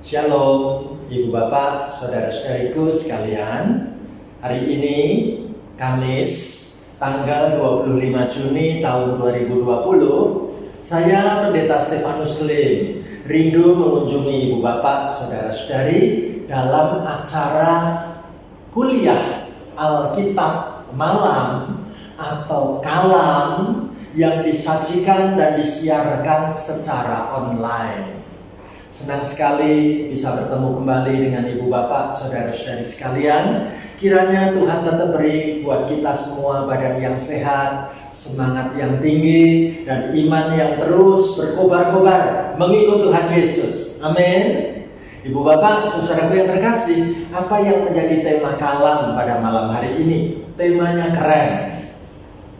Shalom, Ibu Bapak, Saudara-saudariku sekalian. Hari ini Kamis, tanggal 25 Juni tahun 2020, saya Pendeta Stefanus Lim rindu mengunjungi Ibu Bapak, Saudara-saudari dalam acara kuliah Alkitab malam atau kalam yang disajikan dan disiarkan secara online. Senang sekali bisa bertemu kembali dengan Ibu Bapak, Saudara-saudari sekalian. Kiranya Tuhan tetap beri buat kita semua badan yang sehat, semangat yang tinggi, dan iman yang terus berkobar-kobar mengikut Tuhan Yesus. Amin. Ibu Bapak, saudaraku yang terkasih, apa yang menjadi tema kalam pada malam hari ini? Temanya keren.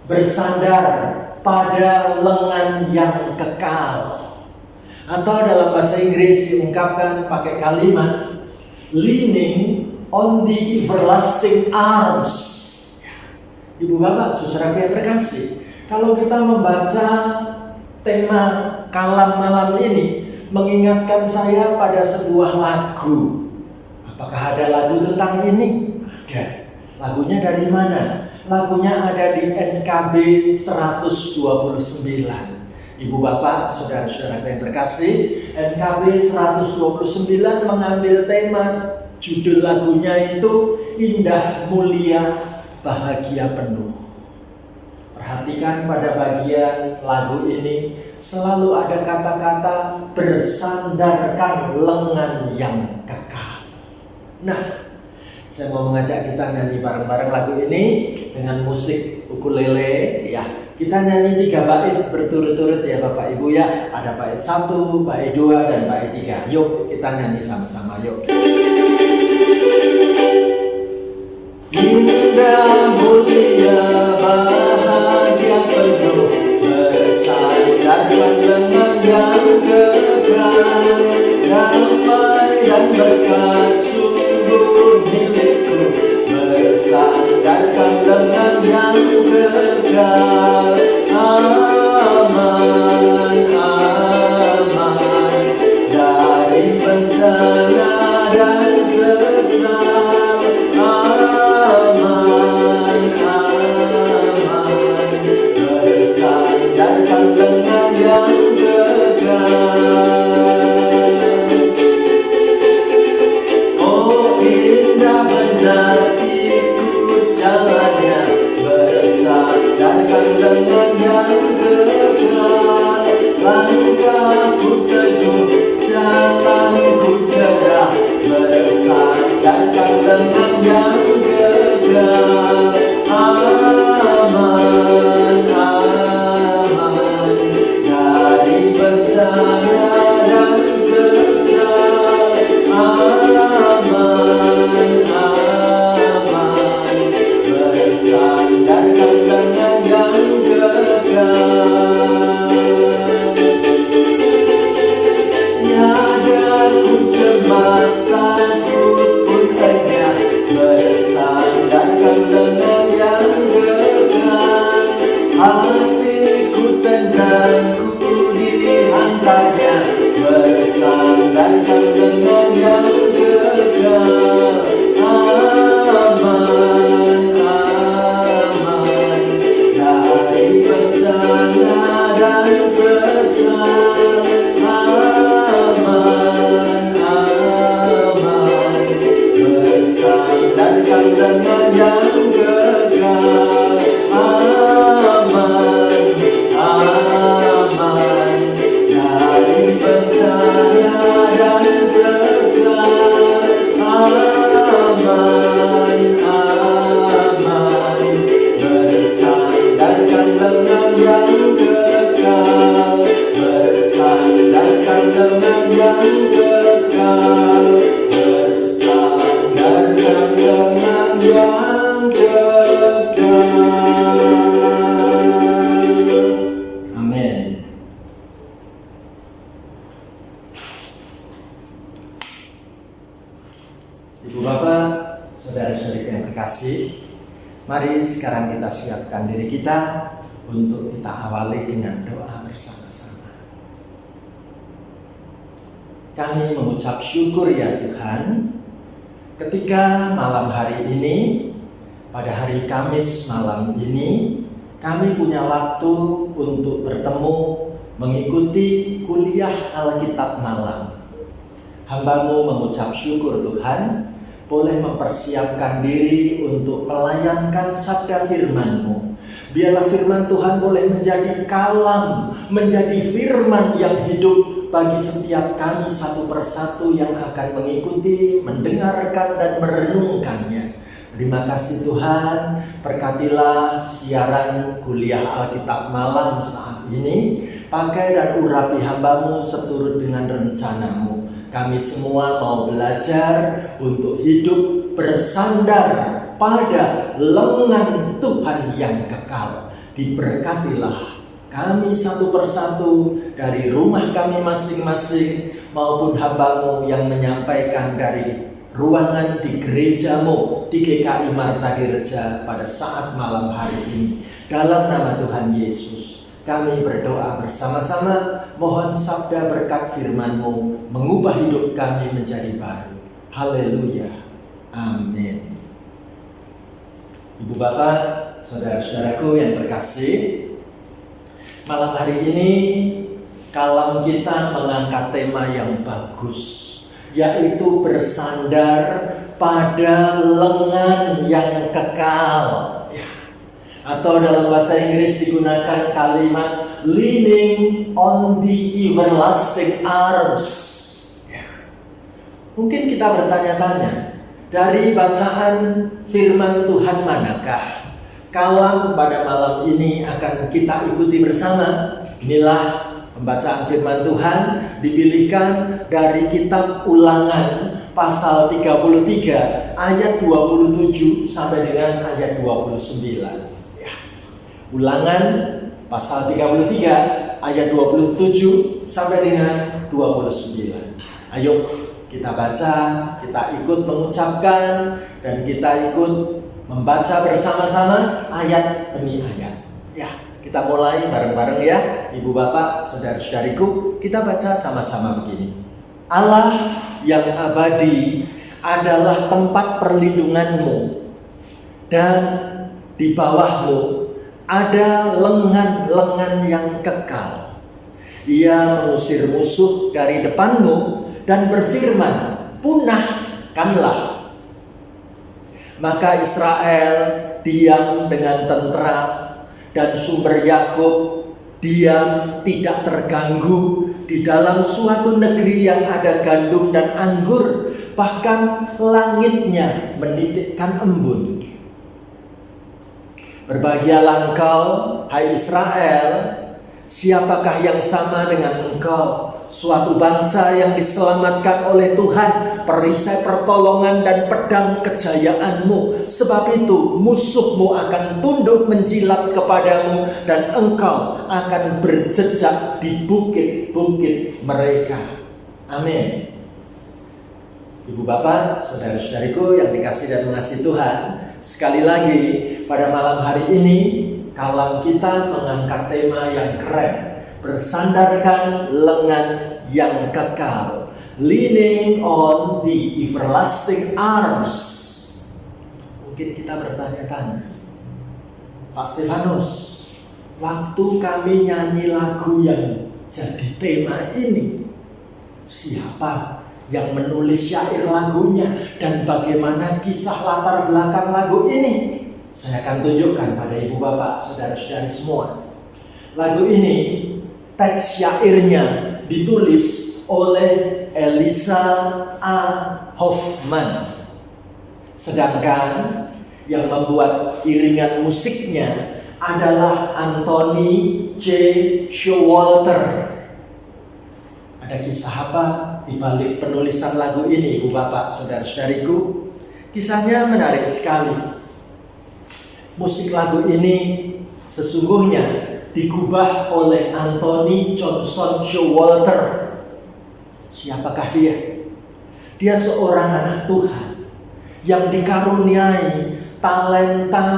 Bersandar pada lengan yang kekal. Atau dalam bahasa Inggris diungkapkan pakai kalimat leaning on the everlasting arms. Ibu Bapak, saudaraku yang terkasih, kalau kita membaca tema kalam malam ini, mengingatkan saya pada sebuah lagu. Apakah ada lagu tentang ini? Ada. Lagunya dari mana? Lagunya ada di NKB 129. Ibu Bapak, saudara-saudara yang terkasih, NKB 129 mengambil tema, judul lagunya itu Indah Mulia Bahagia Penuh. Perhatikan pada bagian lagu ini, selalu ada kata-kata bersandarkan lengan yang kekal. Nah, saya mau mengajak kita nyanyi bareng-bareng lagu ini dengan musik ukulele, ya. Kita nyanyi 3 bait berturut-turut ya Bapak Ibu ya. Ada bait 1, bait 2, dan bait 3. Yuk kita nyanyi sama-sama, yuk. Indah mulia bahagia penuh, bersandarkan lengan yang kekal, damai dan berkat sungguh milikku, bersandarkan lengan yang kekal. Aman, aman dari bencana dan sesat. Aman, aman bersandarkan lengan yang kekal. Oh indah benar ikut jalannya, bersandarkan lengan yang kekal. Langkahku teguh, jalanku cerah, bersandarkan lengan yang kekal. Aman, aman dari bencana dan sesat. Aman, aman bersandarkan lengan yang kekal. Tiada ku cemas, takut pun enyah, bersandarkan lengan yang kekal. Hatiku tenang, ku dihantarnya, bersandarkan lengan yang kekal. Aman, aman dari bencana dan sesat. Aman, aman bersandarkan lengan yang kekal. Aman, aman dari bencana dan sesat. Aman, aman bersandarkan lengan yang kekal. Bersandarkan lengan yang kekal. Bersandarkan lengan yang kekal. Amin. Ibu Bapak, saudara-saudari yang terkasih, mari sekarang kita siapkan diri kita untuk kita awali dengan doa bersama-sama. kami mengucap syukur ya Tuhan, ketika malam hari ini, pada hari Kamis malam ini, kami punya waktu untuk bertemu mengikuti kuliah Alkitab malam. Hamba-Mu mengucap syukur Tuhan, boleh mempersiapkan diri untuk melayankan sabda firman-Mu. Biarlah firman Tuhan boleh menjadi kalam, menjadi firman yang hidup bagi setiap kami satu persatu yang akan mengikuti, mendengarkan, dan merenungkannya. Terima kasih Tuhan, berkatilah siaran kuliah Alkitab malam saat ini. Pakai dan urapi hamba-Mu seturut dengan rencana-Mu. Kami semua mau belajar untuk hidup bersandar pada lengan Tuhan yang kekal. Diberkatilah kami satu persatu dari rumah kami masing-masing maupun hamba-Mu yang menyampaikan dari ruangan di gereja-Mu di GKI Marta Direja pada saat malam hari ini. Dalam nama Tuhan Yesus kami berdoa bersama-sama, mohon sabda berkat firman-Mu mengubah hidup kami menjadi baru. Haleluya. Amin. Ibu bapak, saudara-saudaraku yang terkasih, malam hari ini kalam kita mengangkat tema yang bagus, yaitu bersandar pada lengan yang kekal, ya. Atau dalam bahasa Inggris digunakan kalimat leaning on the everlasting arms, ya. Mungkin kita bertanya-tanya, dari bacaan firman Tuhan manakah kalam pada malam ini akan kita ikuti bersama? Inilah pembacaan firman Tuhan dipilihkan dari kitab Ulangan pasal 33 ayat 27 sampai dengan ayat 29. Ya. Ulangan pasal 33 ayat 27 sampai dengan 29. Ayo kita baca, kita ikut mengucapkan, dan kita ikut membaca bersama-sama ayat demi ayat. Ya, kita mulai bareng-bareng ya, ibu bapak, saudara-saudariku. Kita baca sama-sama begini. Allah yang abadi adalah tempat perlindungan-Mu, dan di bawah-Mu ada lengan-lengan yang kekal. Ia mengusir musuh dari depan-Mu dan berfirman, punahkanlah. Maka Israel diam dengan tentram, dan sumber Yakub diam tidak terganggu di dalam suatu negeri yang ada gandum dan anggur, bahkan langitnya menitikkan embun. Berbahagialah engkau, hai Israel, siapakah yang sama dengan engkau? Suatu bangsa yang diselamatkan oleh Tuhan, perisai pertolongan dan pedang kejayaan-Mu. Sebab itu musuh-Mu akan tunduk menjilat kepadamu, dan engkau akan berjejak di bukit-bukit mereka. Amin. Ibu bapak, saudara-saudariku yang dikasih dan mengasihi Tuhan, sekali lagi pada malam hari ini kalam kita mengangkat tema yang keren, bersandarkan lengan yang kekal, leaning on the everlasting arms. Mungkin kita bertanya-tanya, Pak Stefanus, waktu kami nyanyi lagu yang jadi tema ini, siapa yang menulis syair lagunya dan bagaimana kisah latar belakang lagu ini? Saya akan tunjukkan pada ibu bapak, saudara-saudari semua. Lagu ini teks syairnya ditulis oleh Elisa A. Hoffman, sedangkan yang membuat iringan musiknya adalah Anthony J. Showalter. Ada kisah apa di balik penulisan lagu ini, ibu bapak, saudara-saudariku? Kisahnya menarik sekali. Musik lagu ini sesungguhnya digubah oleh Anthony Johnson Showalter. Siapakah dia? Dia seorang anak Tuhan yang dikaruniai talenta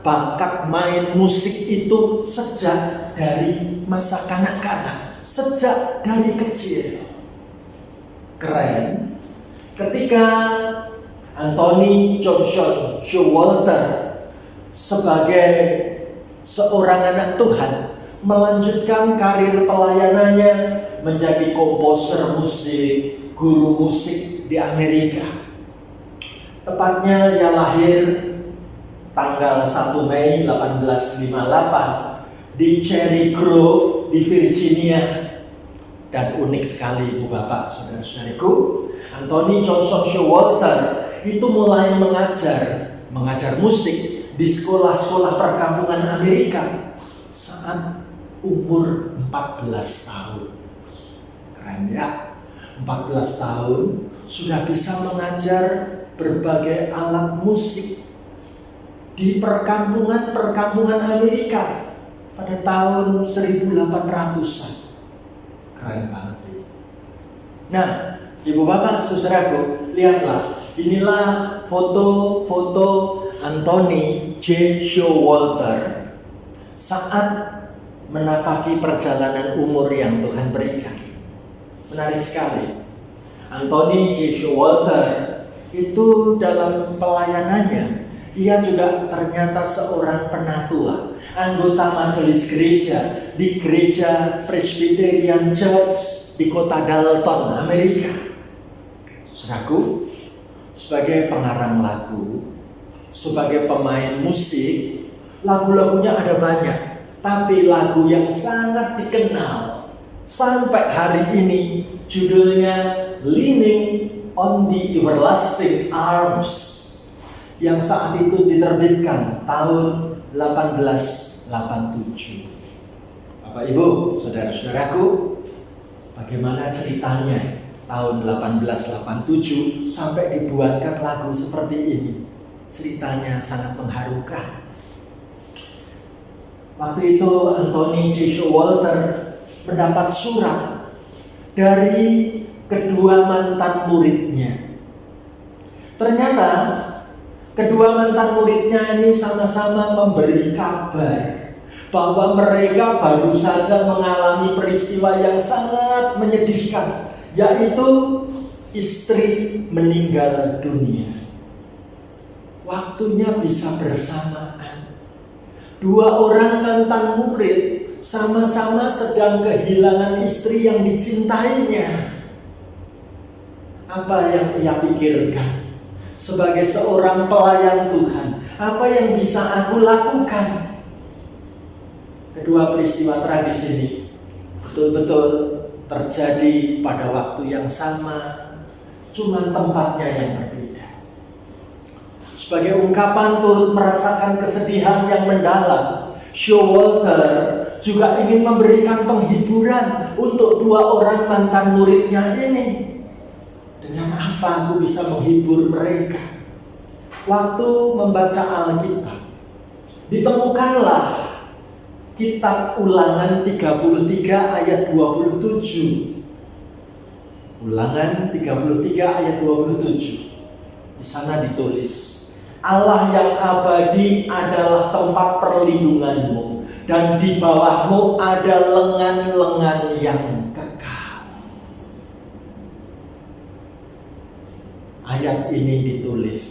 bakat main musik itu sejak dari masa kanak-kanak, sejak dari kecil. keren ketika Anthony Johnson Showalter sebagai seorang anak Tuhan melanjutkan karir pelayanannya menjadi komposer musik, guru musik di Amerika. Tepatnya ia lahir tanggal 1 Mei 1858 di Cherry Grove di Virginia. Dan unik sekali Ibu Bapak, saudara-saudariku, Anthony Johnson Showalter itu mulai mengajar musik di sekolah-sekolah perkampungan Amerika saat umur 14 tahun. Keren ya, 14 tahun sudah bisa mengajar berbagai alat musik di perkampungan Amerika pada tahun 1800-an. Keren banget ini. Nah, Ibu Bapak, saudaraku, lihatlah. Inilah foto-foto Anthony J. Showalter saat menapaki perjalanan umur yang Tuhan berikan. Menarik sekali. Anthony J. Showalter itu dalam pelayanannya, ia juga ternyata seorang penatua, anggota majelis gereja di gereja Presbyterian Church di kota Dalton, Amerika. Saudaraku, sebagai pengarang lagu, sebagai pemain musik, lagu-lagunya ada banyak, tapi lagu yang sangat dikenal sampai hari ini judulnya Leaning on the Everlasting Arms, yang saat itu diterbitkan tahun 1887. Bapak Ibu, saudara-saudaraku, bagaimana ceritanya tahun 1887 sampai dibuatkan lagu seperti ini? Ceritanya sangat mengharukan. Waktu itu Anthony J. Showalter mendapat surat dari kedua mantan muridnya. Ternyata kedua mantan muridnya ini sama-sama memberi kabar bahwa mereka baru saja mengalami peristiwa yang sangat menyedihkan, yaitu istri meninggal dunia. Waktunya bisa bersamaan. Dua orang mantan murid sama-sama sedang kehilangan istri yang dicintainya. Apa yang ia pikirkan sebagai seorang pelayan Tuhan? Apa yang bisa aku lakukan? Kedua peristiwa tragis ini betul-betul terjadi pada waktu yang sama, cuma tempatnya yang berbeda. Sebagai ungkapan turut merasakan kesedihan yang mendalam, Showalter juga ingin memberikan penghiburan untuk dua orang mantan muridnya ini. Dengan apa aku bisa menghibur mereka? Waktu membaca Alkitab, ditemukanlah kitab Ulangan 33 ayat 27. Ulangan 33 ayat 27. Di sana ditulis, Allah yang abadi adalah tempat perlindunganmu, dan di bawahmu ada lengan-lengan yang kekal. Ayat ini ditulis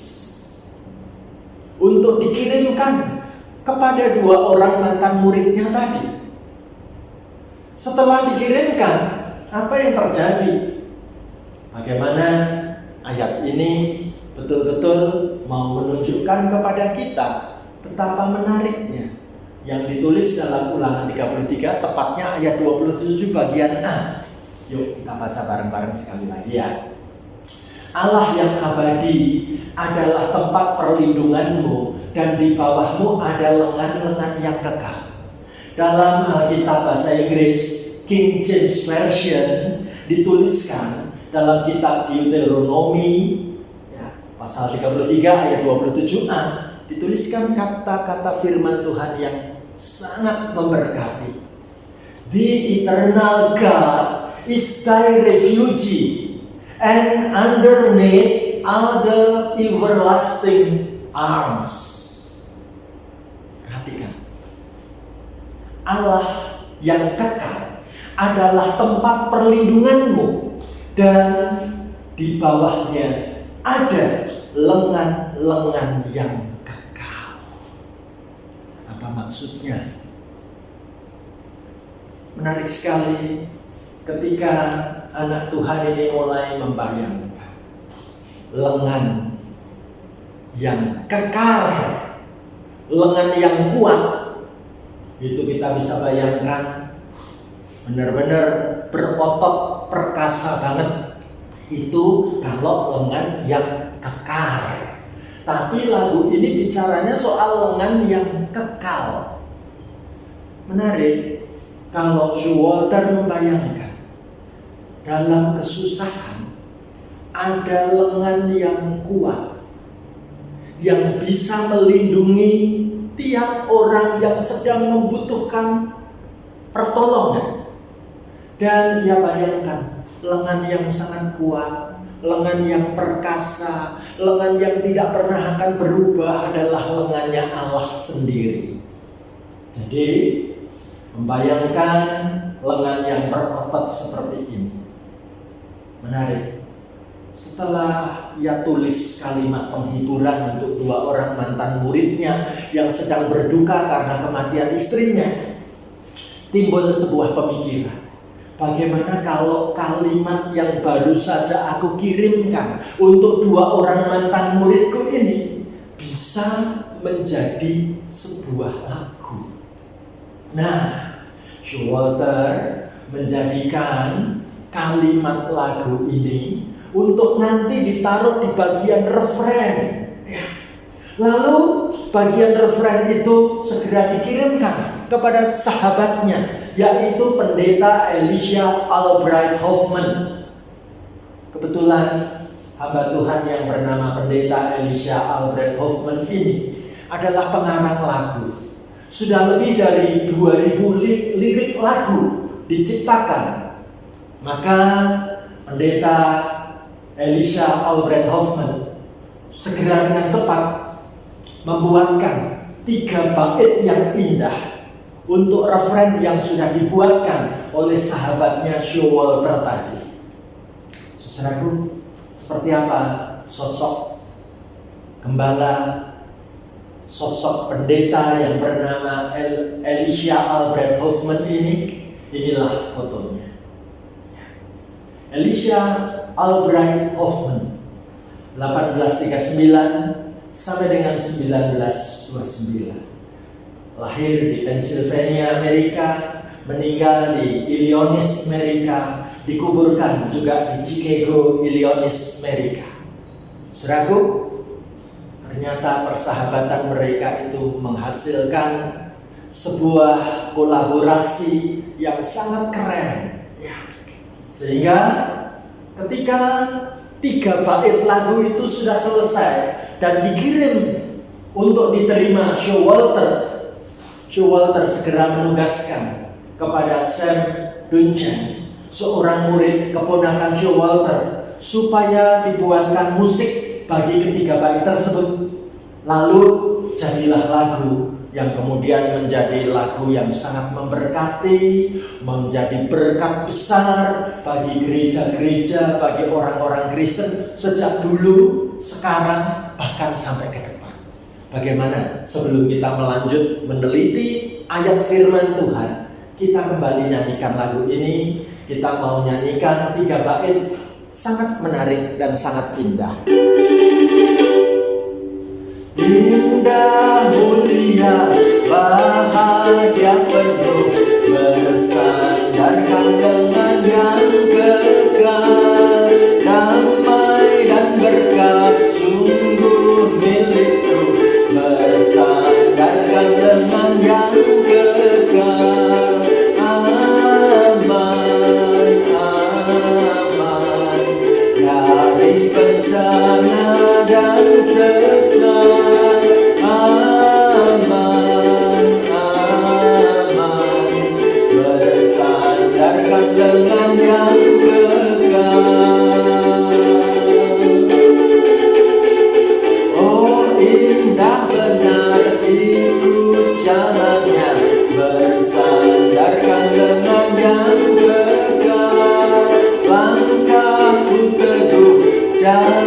untuk dikirimkan kepada dua orang mantan muridnya tadi. Setelah dikirimkan, apa yang terjadi? Bagaimana ayat ini betul-betul mau menunjukkan kepada kita betapa menariknya yang ditulis dalam Ulangan 33, tepatnya ayat 27 bagian A. Yuk kita baca bareng-bareng sekali lagi ya. Allah yang abadi adalah tempat perlindunganmu, dan di bawahmu ada lengan-lengan yang kekal. Dalam Alkitab bahasa Inggris King James Version dituliskan dalam kitab Deuteronomi ya, pasal 33 ayat 27a, dituliskan kata-kata firman Tuhan yang sangat memberkati. The eternal God is thy refuge, and underneath are the everlasting arms. Perhatikan, Allah yang kekal adalah tempat perlindunganmu, dan di bawahnya ada lengan-lengan yang kekal. Apa maksudnya? Menarik sekali ketika anak Tuhan ini mulai membayangkan lengan yang kekal, lengan yang kuat. Itu kita bisa bayangkan benar-benar berotot perkasa banget. Itu kalau lengan yang kekal. Tapi lagu ini bicaranya soal lengan yang kekal. Menarik kalau Showalter membayangkan dalam kesusahan ada lengan yang kuat yang bisa melindungi tiap orang yang sedang membutuhkan pertolongan. Dan ia bayangkan lengan yang sangat kuat, lengan yang perkasa, lengan yang tidak pernah akan berubah adalah lengannya Allah sendiri. Jadi membayangkan lengan yang berotot seperti ini. Menarik. Setelah ia tulis kalimat penghiburan untuk 2 orang mantan muridnya yang sedang berduka karena kematian istrinya, timbul sebuah pemikiran. Bagaimana kalau kalimat yang baru saja aku kirimkan untuk 2 orang mantan muridku ini bisa menjadi sebuah lagu. Nah, Showalter menjadikan kalimat lagu ini untuk nanti ditaruh di bagian refren. Ya. Lalu bagian refren itu segera dikirimkan kepada sahabatnya, yaitu pendeta Elisha Albright Hoffman. Kebetulan hamba Tuhan yang bernama pendeta Elisha Albright Hoffman ini adalah pengarang lagu. Sudah lebih dari 2000 lirik lagu diciptakan. Maka pendeta Elisha Albright Hoffman segera dengan cepat membuatkan 3 bait yang indah untuk refren yang sudah dibuatkan oleh sahabatnya Showalter tadi. Saudaraku, seperti apa sosok gembala, sosok pendeta yang bernama Elisha Albright Hoffman ini? Inilah fotonya. Elisha Albright Hoffman 1839 sampai dengan 1929. Lahir di Pennsylvania, Amerika, meninggal di Illinois, Amerika, dikuburkan juga di Chicago, Illinois, Amerika. Saudaraku, ternyata persahabatan mereka itu menghasilkan sebuah kolaborasi yang sangat keren. Ya. Sehingga ketika 3 bait lagu itu sudah selesai dan dikirim untuk diterima Showalter segera menugaskan kepada Sam Duncan, seorang murid keponakan Showalter, supaya dibuatkan musik bagi ketiga bait tersebut. Lalu jadilah lagu yang kemudian menjadi lagu yang sangat memberkati, menjadi berkat besar bagi gereja-gereja, bagi orang-orang Kristen sejak dulu, sekarang, bahkan sampai ke depan. Bagaimana sebelum kita melanjut meneliti ayat firman Tuhan, kita kembali nyanyikan lagu ini. Kita mau nyanyikan 3 bait sangat menarik dan sangat indah. Indah, mulia, bahagia penuh, bersandarkan dengan yang kekal, damai dan berkat sungguh milikku, bersandarkan dengan yang kekal, aman, aman dari bencana dan sesat, aman, aman, bersandarkan dengan yang kekal. Oh, indah benar ikut jalannya, bersandarkan dengan yang kekal, langkahku teguh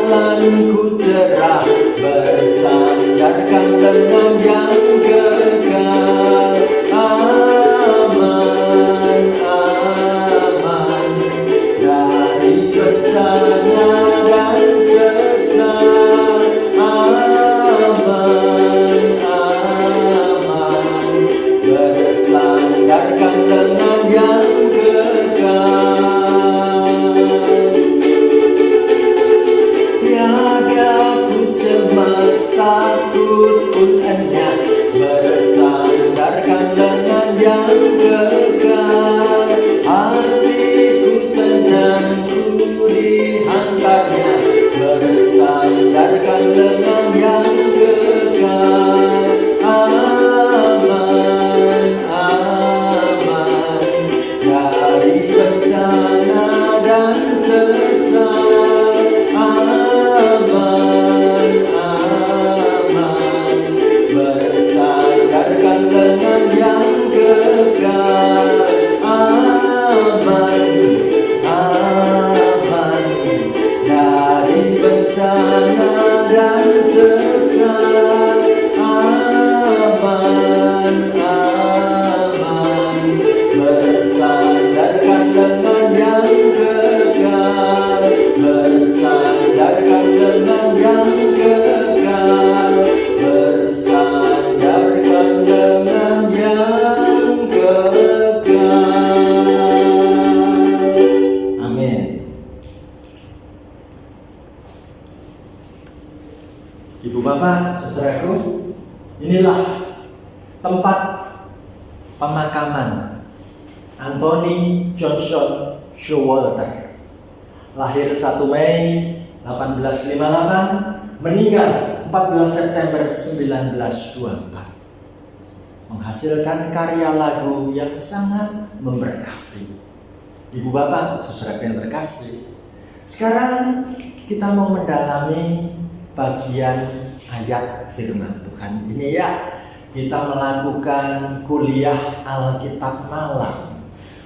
jalanku cerah, bersandarkan dengan yang kekal. Aman, aman dari bencana dan sesat. Aman, aman bersandarkan dengan yang kekal. Tiada ku cemas, takut pun enyah, bersandarkan dengan yang kekal. Hatiku tenang, ku dihantarnya, bersandarkan dengan yang kekal. Aman, aman dari bencana dan sesat. Aman, aman bersandarkan dengan yang kekal. Aman, aman dari bencana dan sesat. Aman, aman bersandarkan dengan yang kekal. Bersandarkan dengan yang kekal. Bersandarkan dengan yang kekal. Amin. Ibu bapak, saudaraku, inilah tempat pemakaman Anthony Johnson Showalter. Lahir 1 Mei 1858, meninggal 14 September 1924. Menghasilkan karya lagu yang sangat memberkati. Ibu bapak, saudara yang terkasih, sekarang kita mau mendalami bagian ayat firman Tuhan ini ya. Kita melakukan kuliah Alkitab malam.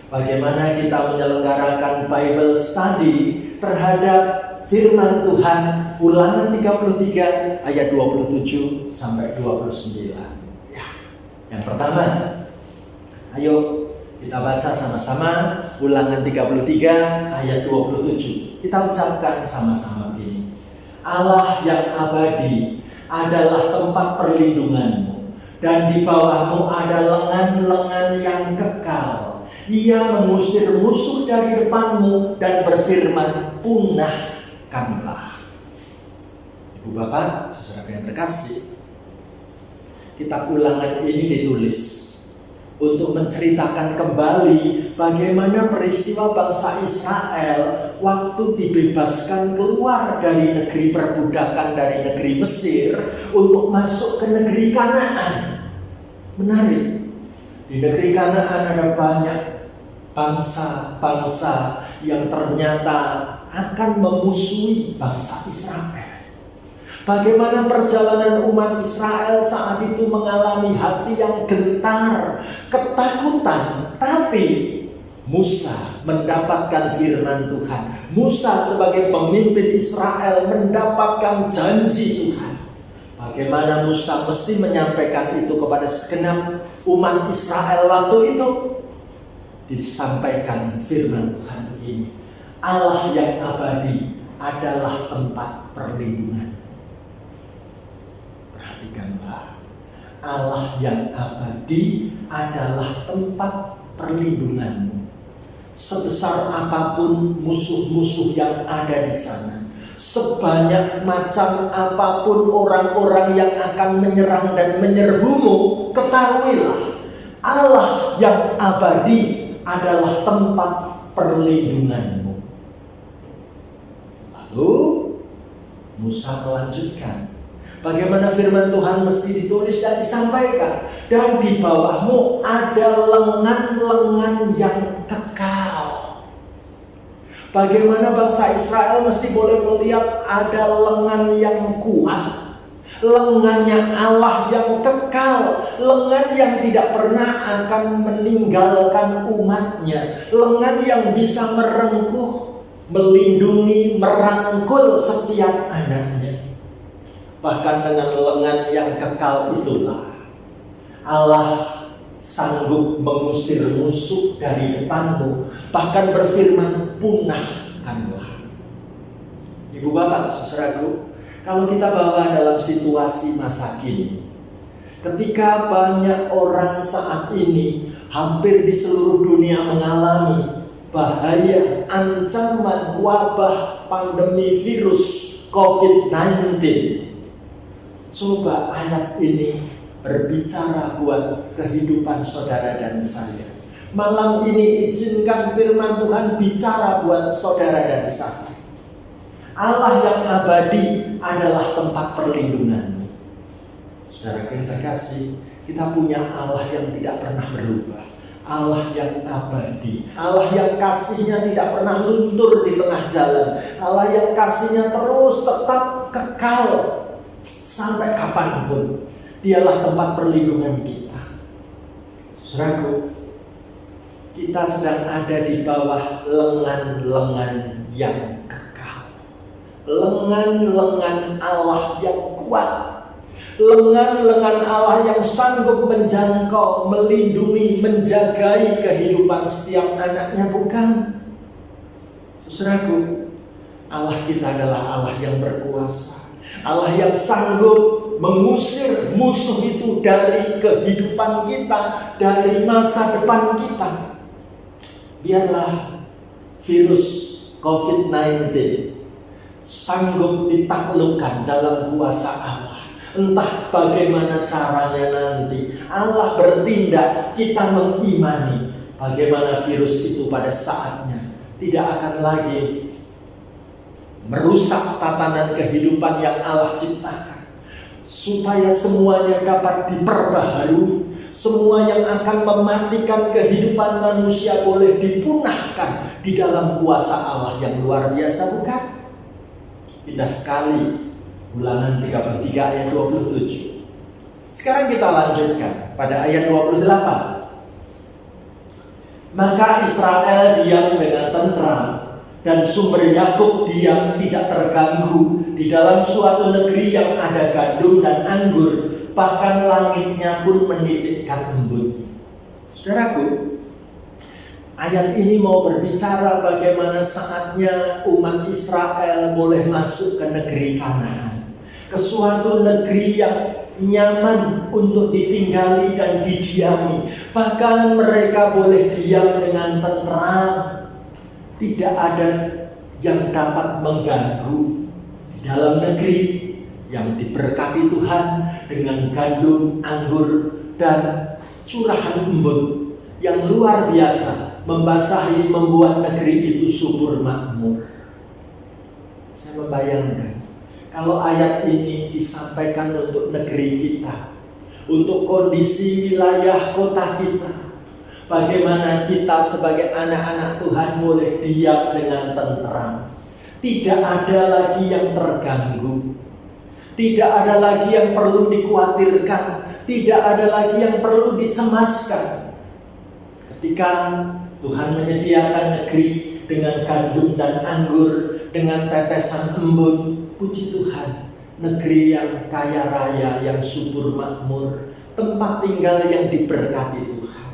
Bagaimana kita menyelenggarakan Bible study terhadap firman Tuhan, Ulangan 33 ayat 27 sampai 29. Ya. Yang pertama, ayo kita baca sama-sama Ulangan 33 ayat 27. Kita ucapkan sama-sama begini. Allah yang abadi adalah tempat perlindunganmu, dan di bawahmu ada lengan-lengan yang kekal. Ia mengusir musuh dari depanmu dan berfirman, punahkanlah. Ibu bapak, saudara yang terkasih, kitab Ulangan ini ditulis untuk menceritakan kembali bagaimana peristiwa bangsa Israel waktu dibebaskan keluar dari negeri perbudakan, dari negeri Mesir, untuk masuk ke negeri Kanaan. Menarik, di negeri Kanaan ada banyak bangsa-bangsa yang ternyata akan memusuhi bangsa Israel. Bagaimana perjalanan umat Israel saat itu mengalami hati yang gentar, ketakutan, tapi Musa mendapatkan firman Tuhan. Musa sebagai pemimpin Israel mendapatkan janji Tuhan. Bagaimana Musa mesti menyampaikan itu kepada segenap umat Israel waktu itu? Disampaikan firman Tuhan begini. Allah yang abadi adalah tempat perlindungan. Perhatikanlah. Allah yang abadi adalah tempat perlindunganmu. Sebesar apapun musuh-musuh yang ada di sana, sebanyak macam apapun orang-orang yang akan menyerang dan menyerbumu, ketahuilah Allah yang abadi adalah tempat perlindunganmu. Lalu Musa melanjutkan bagaimana firman Tuhan mesti ditulis dan disampaikan. Dan di bawahmu ada lengan-lengan yang kekal. Bagaimana bangsa Israel mesti boleh melihat ada lengan yang kuat. Lengannya Allah yang kekal, lengan yang tidak pernah akan meninggalkan umatnya, lengan yang bisa merengkuh melindungi, merangkul setiap anaknya. Bahkan dengan lengan yang kekal itulah Allah sanggup mengusir musuh dari depanmu, bahkan berfirman, punahkanlah. Ibu bapak, saudaraku, kalau kita bawa dalam situasi masa kini, ketika banyak orang saat ini hampir di seluruh dunia mengalami bahaya, ancaman wabah pandemi virus COVID-19, coba ayat ini berbicara buat kehidupan saudara dan saya. Malam ini izinkan firman Tuhan bicara buat saudara dan saya. Allah yang abadi adalah tempat perlindunganmu. Saudara yang terkasih, kita punya Allah yang tidak pernah berubah. Allah yang abadi, Allah yang kasihnya tidak pernah luntur di tengah jalan, Allah yang kasihnya terus tetap kekal sampai kapanpun. Dialah tempat perlindungan kita. Saudaraku, kita sedang ada di bawah lengan-lengan yang kekal, lengan-lengan Allah yang kuat, lengan-lengan Allah yang sanggup menjangkau, melindungi, menjagai kehidupan setiap anaknya, bukan? Saudaraku, Allah kita adalah Allah yang berkuasa, Allah yang sanggup mengusir musuh itu dari kehidupan kita, dari masa depan kita. Biarlah virus COVID-19 sanggup ditaklukkan dalam kuasa Allah. Entah bagaimana caranya nanti Allah bertindak, kita mengimani bagaimana virus itu pada saatnya tidak akan lagi merusak tatanan kehidupan yang Allah ciptakan, supaya semuanya dapat diperbaharui. Semua yang akan mematikan kehidupan manusia boleh dipunahkan di dalam kuasa Allah yang luar biasa, bukan? Indah sekali Ulangan 33 ayat 27. Sekarang kita lanjutkan pada ayat 28. Maka Israel diam dengan tentram, dan sumber Yakub diam tidak terganggu di dalam suatu negeri yang ada gandum dan anggur, bahkan langitnya pun menitikkan embun. Saudaraku, ayat ini mau berbicara bagaimana saatnya umat Israel boleh masuk ke negeri Kanaan, ke suatu negeri yang nyaman untuk ditinggali dan didiami. Bahkan mereka boleh diam dengan tenteram, tidak ada yang dapat mengganggu di dalam negeri yang diberkati Tuhan dengan gandum, anggur, dan curahan embun yang luar biasa, membasahi, membuat negeri itu subur makmur. Saya membayangkan kalau ayat ini disampaikan untuk negeri kita, untuk kondisi wilayah kota kita, bagaimana kita sebagai anak-anak Tuhan boleh diam dengan tenteram. Tidak ada lagi yang terganggu, tidak ada lagi yang perlu dikhawatirkan, tidak ada lagi yang perlu dicemaskan. Ketika Tuhan menyediakan negeri dengan gandum dan anggur, dengan tetesan embun, puji Tuhan, negeri yang kaya raya, yang subur makmur, tempat tinggal yang diberkati Tuhan.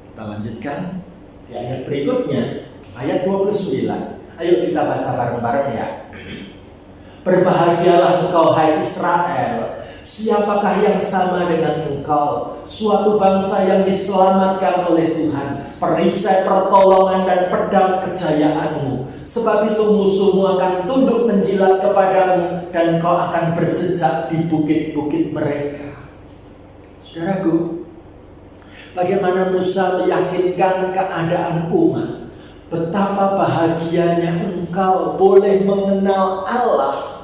Kita lanjutkan di ayat berikutnya, ayat 29. Ayo kita baca bareng-bareng ya. Berbahagialah engkau hai Israel, siapakah yang sama dengan engkau, suatu bangsa yang diselamatkan oleh Tuhan, perisai pertolongan dan pedang kejayaanmu. Sebab itu musuhmu akan tunduk menjilat kepadamu, dan kau akan berjejak di bukit-bukit mereka. Saudaraku, bagaimana Musa meyakinkan keadaan umat, betapa bahagianya engkau boleh mengenal Allah,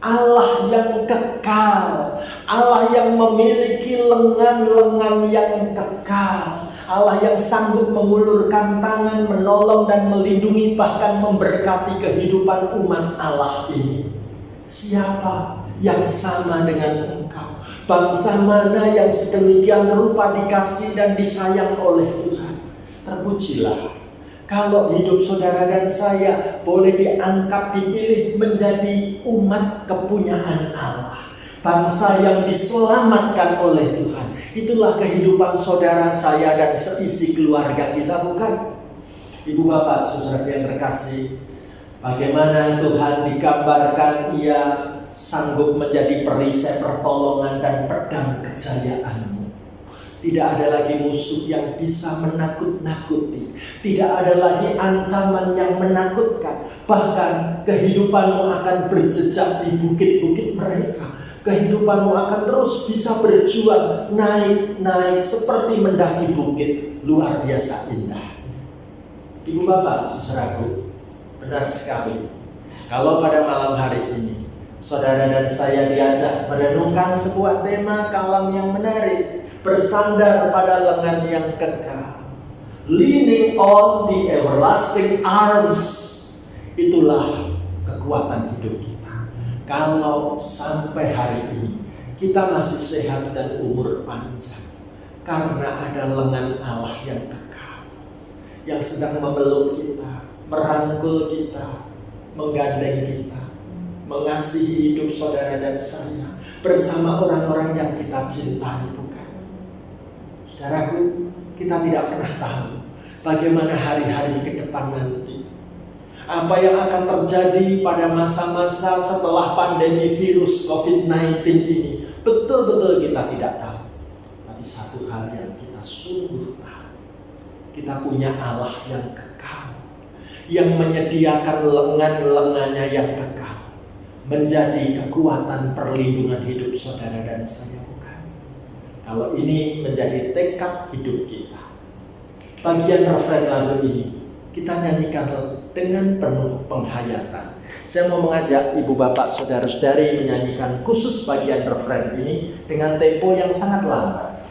Allah yang kekal, Allah yang memiliki lengan-lengan yang kekal, Allah yang sanggup mengulurkan tangan, menolong dan melindungi, bahkan memberkati kehidupan umat Allah ini. Siapa yang sama dengan engkau? Bangsa mana yang sedemikian rupa dikasih dan disayang oleh Tuhan? Terpujilah Kalau hidup saudara dan saya boleh diangkat, dipilih menjadi umat kepunyaan Allah, bangsa yang diselamatkan oleh Tuhan. Itulah kehidupan saudara, saya, dan seisi keluarga kita, bukan? Ibu bapak, saudara yang terkasih, bagaimana Tuhan digambarkan Ia sanggup menjadi perisai pertolongan dan pedang kejayaanmu. Tidak ada lagi musuh yang bisa menakut-nakuti. Tidak ada lagi ancaman yang menakutkan. Bahkan kehidupanmu akan berjejak di bukit-bukit mereka. Kehidupanmu akan terus bisa berjuang naik seperti mendaki bukit. Luar biasa indah. Ibu bapak, saudaraku, benar sekali. Kalau pada malam hari ini saudara dan saya diajak merenungkan sebuah tema kalam yang menarik, bersandar pada lengan yang kekal, leaning on the everlasting arms. Itulah kekuatan hidup kita. Kalau sampai hari ini kita masih sehat dan umur panjang, karena ada lengan Allah yang kekal, yang sedang memeluk kita, merangkul kita, menggandeng kita, mengasihi hidup saudara dan saya bersama orang-orang yang kita cintai, bukan? Saudaraku, kita tidak pernah tahu bagaimana hari-hari ke depan nanti. Apa yang akan terjadi pada masa-masa setelah pandemi virus COVID-19 ini, betul-betul kita tidak tahu. Tapi satu hal yang kita sungguh tahu, kita punya Allah yang kekal, yang menyediakan lengan-lengannya yang kekal, menjadi kekuatan perlindungan hidup saudara dan saya, bukan? Kalau ini menjadi tekad hidup kita, bagian refren lagu ini kita nyanyikan dengan penuh penghayatan. Saya mau mengajak ibu bapak saudara-saudari menyanyikan khusus bagian refren ini dengan tempo yang sangat lambat.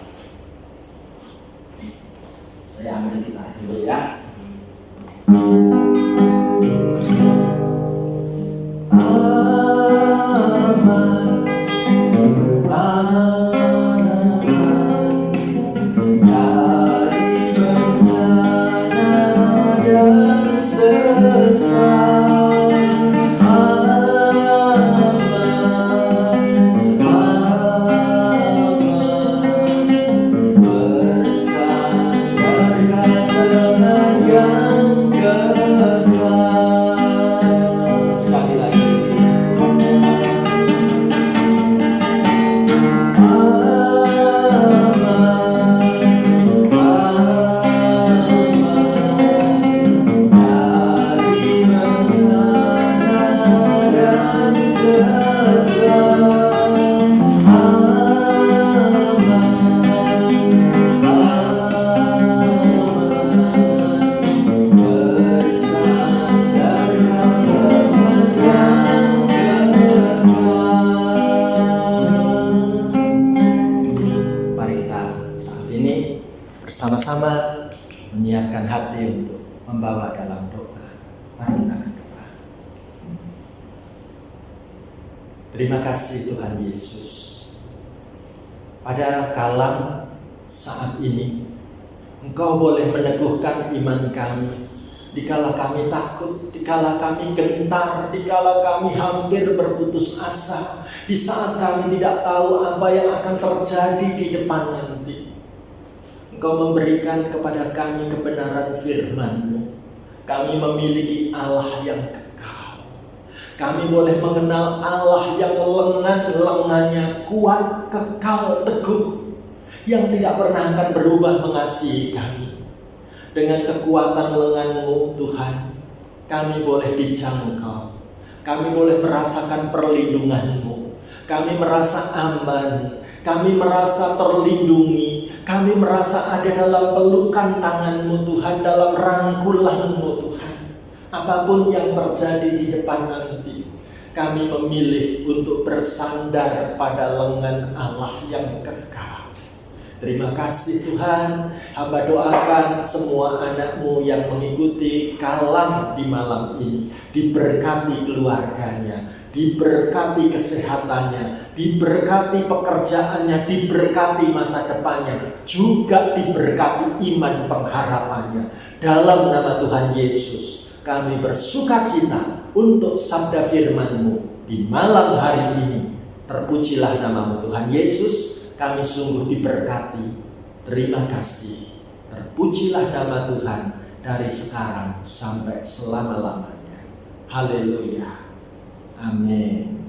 Saya ambil gitar dulu ya. Bersama-sama menyiapkan hati untuk membawa dalam doa. Mari kita berdoa. Terima kasih Tuhan Yesus. Pada kalam saat ini, Engkau boleh meneguhkan iman kami. Dikala kami takut, dikala kami gentar, dikala kami hampir berputus asa, di saat kami tidak tahu apa yang akan terjadi di depan nanti. Engkau memberikan kepada kami kebenaran firman-Mu. Kami memiliki Allah yang kekal. Kami boleh mengenal Allah yang lengan-lengannya kuat, kekal, teguh, yang tidak pernah akan berubah mengasihi kami. Dengan kekuatan lengan-Mu Tuhan, kami boleh dijangkau. Kami boleh merasakan perlindungan-Mu. Kami merasa aman. Kami merasa terlindungi. Kami merasa ada dalam pelukan tangan-Mu Tuhan, dalam rangkulan-Mu Tuhan. Apapun yang terjadi di depan nanti, kami memilih untuk bersandar pada lengan Allah yang kekal. Terima kasih Tuhan. Hamba doakan semua anak-Mu yang mengikuti kalam di malam ini, diberkati keluarganya, diberkati kesehatannya, diberkati pekerjaannya, diberkati masa depannya, juga diberkati iman pengharapannya. Dalam nama Tuhan Yesus, kami bersukacita untuk sabda firman-Mu di malam hari ini. Terpujilah nama-Mu Tuhan Yesus, kami sungguh diberkati. Terima kasih. Terpujilah nama Tuhan dari sekarang sampai selama-lamanya. Haleluya. Amin.